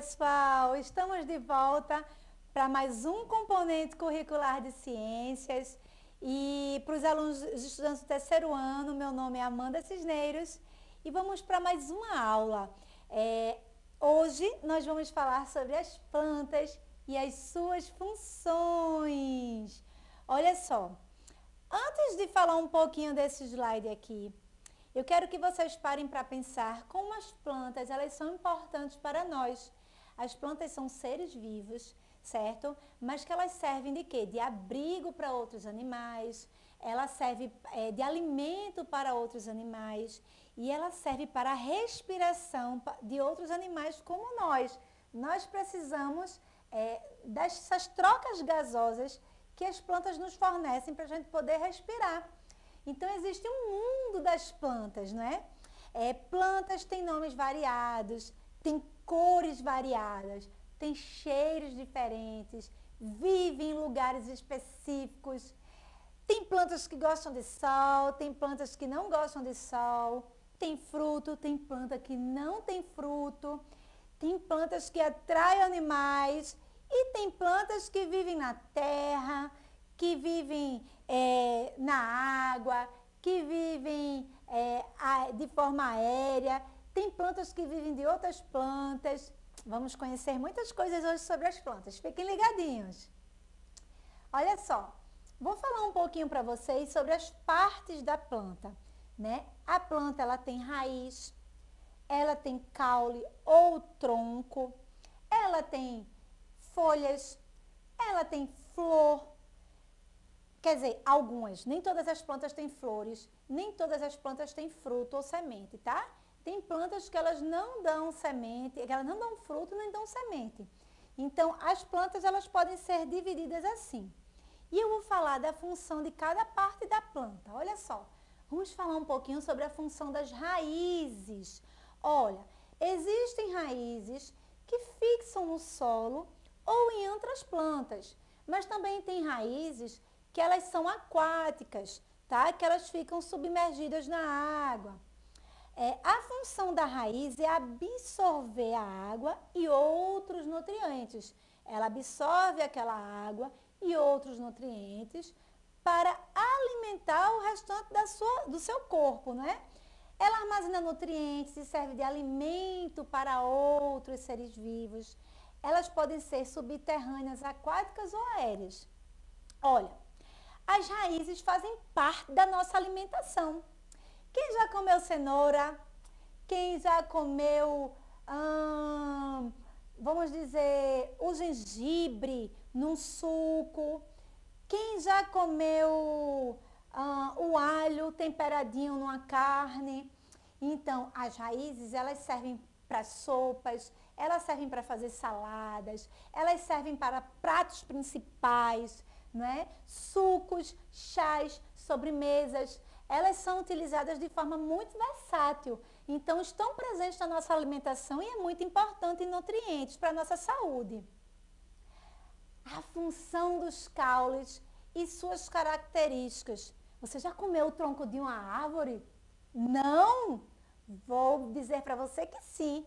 pessoal! Estamos de volta para mais um componente curricular de ciências. E para os alunos, os estudantes do terceiro ano, meu nome é Amanda Cisneiros e vamos para mais uma aula. Hoje nós vamos falar sobre as plantas e as suas funções. Olha só, antes de falar um pouquinho desse slide aqui, eu quero que vocês parem para pensar como as plantas, elas são importantes para nós. As plantas são seres vivos, certo? Mas que elas servem de quê? De abrigo para outros animais, ela serve de alimento para outros animais e ela serve para a respiração de outros animais como nós. Nós precisamos dessas trocas gasosas que as plantas nos fornecem para a gente poder respirar. Então, existe um mundo das plantas, né? Plantas têm nomes variados, têm cores variadas, têm cheiros diferentes, vivem em lugares específicos. Tem plantas que gostam de sol, tem plantas que não gostam de sol, tem fruto, tem planta que não tem fruto, tem plantas que atraem animais e tem plantas que vivem na terra, que vivem na água, que vivem de forma aérea, tem plantas que vivem de outras plantas. Vamos conhecer muitas coisas hoje sobre as plantas, fiquem ligadinhos. Olha só, vou falar um pouquinho para vocês sobre as partes da planta, né? A planta, ela tem raiz, ela tem caule ou tronco, ela tem folhas, ela tem flor. Quer dizer, algumas, nem todas as plantas têm flores, nem todas as plantas têm fruto ou semente, tá? Tem plantas que elas não dão semente, que elas não dão fruto nem dão semente. Então, as plantas, elas podem ser divididas assim. E eu vou falar da função de cada parte da planta. Olha só, vamos falar um pouquinho sobre a função das raízes. Olha, existem raízes que fixam no solo ou em outras plantas, mas também tem raízes que elas são aquáticas, tá? Que elas ficam submergidas na água. A função da raiz é absorver a água e outros nutrientes. Ela absorve aquela água e outros nutrientes para alimentar o restante do seu corpo, né? Ela armazena nutrientes e serve de alimento para outros seres vivos. Elas podem ser subterrâneas, aquáticas ou aéreas. Olha, as raízes fazem parte da nossa alimentação. Quem já comeu cenoura? Quem já comeu, vamos dizer, o gengibre num suco? Quem já comeu o alho temperadinho numa carne? Então, as raízes, elas servem para sopas, elas servem para fazer saladas, elas servem para pratos principais, né? Sucos, chás, sobremesas, elas são utilizadas de forma muito versátil. Então, estão presentes na nossa alimentação e é muito importante em nutrientes para a nossa saúde. A função dos caules e suas características. Você já comeu o tronco de uma árvore? Não? Vou dizer para você que sim.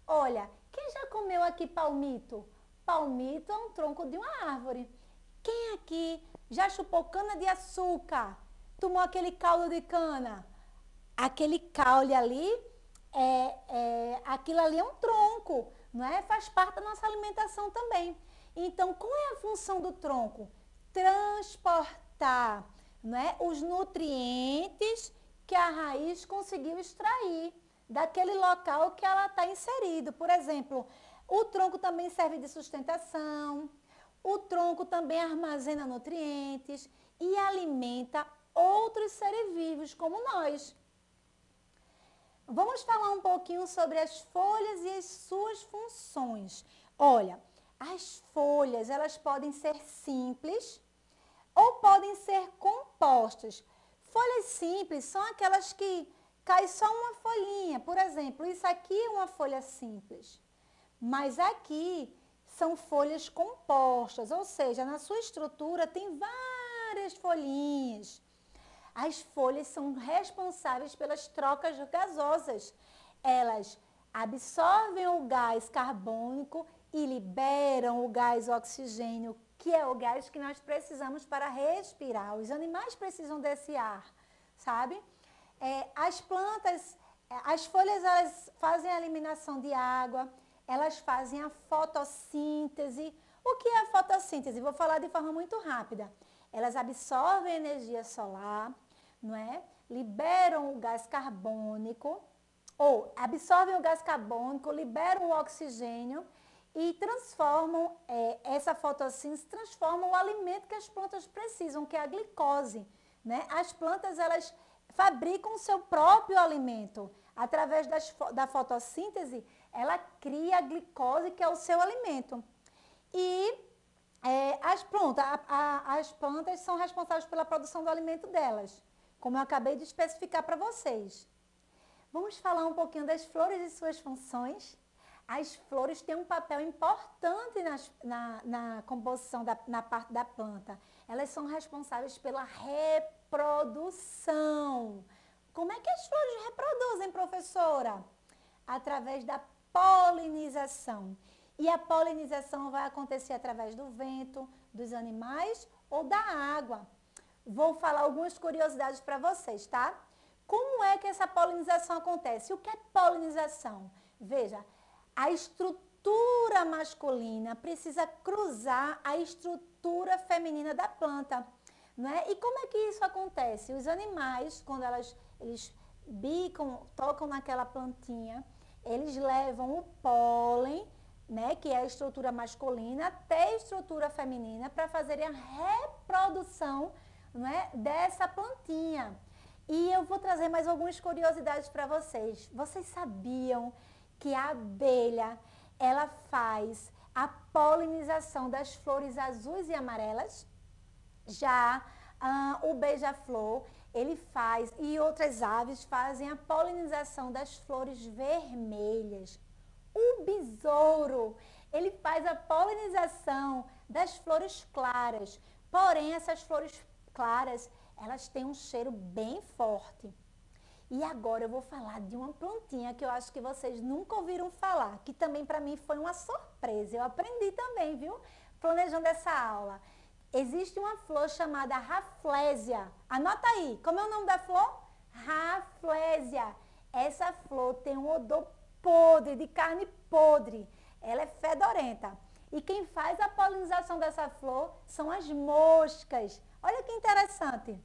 Olha, quem já comeu aqui palmito? Palmito é um tronco de uma árvore. Quem aqui já chupou cana de açúcar? Tomou aquele caldo de cana? Aquele caule ali, aquilo ali é um tronco, não é? Faz parte da nossa alimentação também. Então, qual é a função do tronco? Transportar, não é? Os nutrientes que a raiz conseguiu extrair daquele local que ela está inserido. Por exemplo, o tronco também serve de sustentação. O tronco também armazena nutrientes e alimenta outros seres vivos como nós. Vamos falar um pouquinho sobre as folhas e as suas funções. Olha, as folhas, elas podem ser simples ou podem ser compostas. Folhas simples são aquelas que cai só uma folhinha. Por exemplo, isso aqui é uma folha simples. Mas aqui são folhas compostas, ou seja, na sua estrutura tem várias folhinhas. As folhas são responsáveis pelas trocas gasosas. Elas absorvem o gás carbônico e liberam o gás oxigênio, que é o gás que nós precisamos para respirar. Os animais precisam desse ar, sabe? As plantas, as folhas, elas fazem a eliminação de água, elas fazem a fotossíntese. O que é a fotossíntese? Vou falar de forma muito rápida. Elas absorvem energia solar, não é? Liberam o gás carbônico, ou absorvem o gás carbônico, liberam o oxigênio e transformam, essa fotossíntese transforma o alimento que as plantas precisam, que é a glicose, né? As plantas, elas fabricam o seu próprio alimento. Através da fotossíntese, ela cria a glicose, que é o seu alimento. E as plantas são responsáveis pela produção do alimento delas, como eu acabei de especificar para vocês. Vamos falar um pouquinho das flores e suas funções. As flores têm um papel importante na composição, na parte da planta. Elas são responsáveis pela reprodução. Como é que as flores reproduzem, professora? Através da polinização. E a polinização vai acontecer através do vento, dos animais ou da água. Vou falar algumas curiosidades para vocês, tá? Como é que essa polinização acontece? O que é polinização? Veja, a estrutura masculina precisa cruzar a estrutura feminina da planta, não é? E como é que isso acontece? Os animais, quando eles bicam, tocam naquela plantinha, eles levam o pólen, né, que é a estrutura masculina, até a estrutura feminina para fazerem a reprodução, não é, dessa plantinha. E eu vou trazer mais algumas curiosidades para vocês. Vocês sabiam que a abelha, ela faz a polinização das flores azuis e amarelas? Já o beija-flor, ele faz, e outras aves fazem a polinização das flores vermelhas. O besouro, ele faz a polinização das flores claras. Porém, essas flores claras, elas têm um cheiro bem forte. E agora eu vou falar de uma plantinha que eu acho que vocês nunca ouviram falar, que também para mim foi uma surpresa. Eu aprendi também, viu? Planejando essa aula. Existe uma flor chamada Rafflesia. Anota aí, como é o nome da flor? Rafflesia. Essa flor tem um odor podre, de carne podre. Ela é fedorenta. E quem faz a polinização dessa flor são as moscas. Olha que interessante.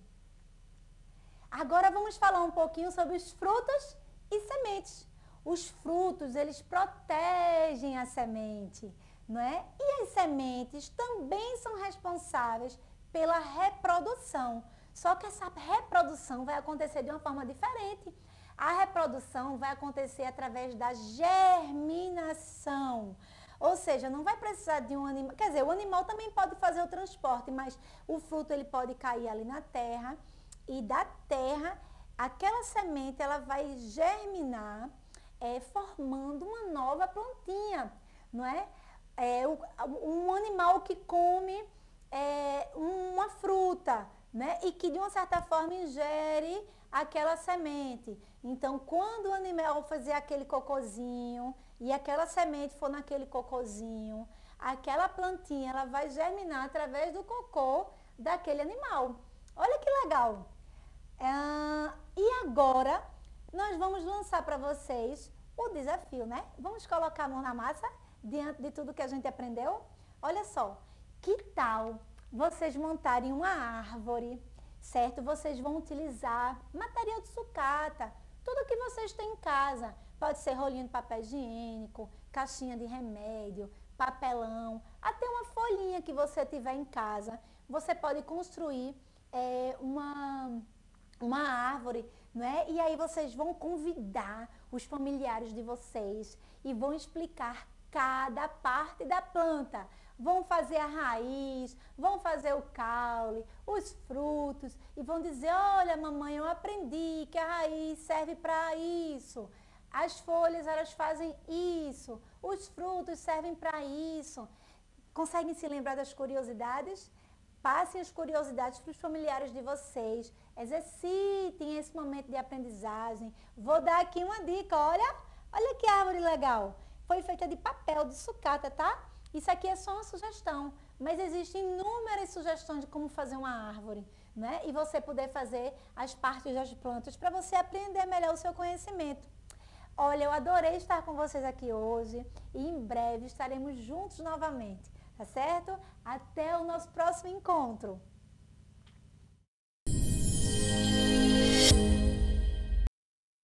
Agora vamos falar um pouquinho sobre os frutos e sementes. Os frutos, eles protegem a semente, não é? E as sementes também são responsáveis pela reprodução. Só que essa reprodução vai acontecer de uma forma diferente. A reprodução vai acontecer através da germinação. Ou seja, não vai precisar de um animal, quer dizer, o animal também pode fazer o transporte, mas o fruto ele pode cair ali na terra e da terra, aquela semente ela vai germinar, formando uma nova plantinha, não é? Um animal que come uma fruta, né? E que de uma certa forma ingere aquela semente. Então, quando o animal fazer aquele cocôzinho e aquela semente for naquele cocôzinho, aquela plantinha ela vai germinar através do cocô daquele animal. Olha que legal! E agora, nós vamos lançar para vocês o desafio, né? Vamos colocar a mão na massa diante de tudo que a gente aprendeu? Olha só, que tal vocês montarem uma árvore, certo? Vocês vão utilizar material de sucata, tudo que vocês têm em casa. Pode ser rolinho de papel higiênico, caixinha de remédio, papelão, até uma folhinha que você tiver em casa. Você pode construir uma árvore, não é? E aí vocês vão convidar os familiares de vocês e vão explicar cada parte da planta. Vão fazer a raiz, vão fazer o caule, os frutos e vão dizer, olha mamãe, eu aprendi que a raiz serve para isso. As folhas, elas fazem isso. Os frutos servem para isso. Conseguem se lembrar das curiosidades? Passem as curiosidades para os familiares de vocês. Exercitem esse momento de aprendizagem. Vou dar aqui uma dica, olha. Olha que árvore legal. Foi feita de papel, de sucata, tá? Isso aqui é só uma sugestão, mas existem inúmeras sugestões de como fazer uma árvore, né? E você poder fazer as partes das plantas para você aprender melhor o seu conhecimento. Olha, eu adorei estar com vocês aqui hoje e em breve estaremos juntos novamente, tá certo? Até o nosso próximo encontro.